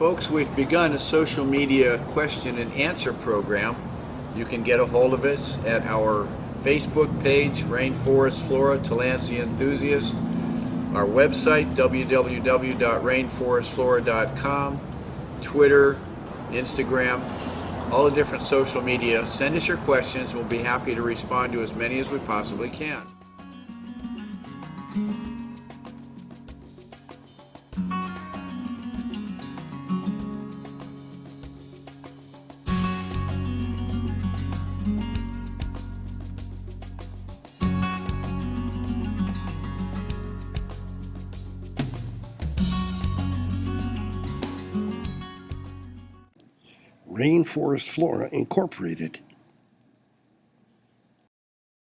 Folks, we've begun a social media question and answer program. You can get a hold of us at our Facebook page, Rainforest, Flora, Tillandsia Enthusiast, our website, www.rainforestflora.com, Twitter, Instagram, all the different social media. Send us your questions. We'll be happy to respond to as many as we possibly can. Rainforest Flora Incorporated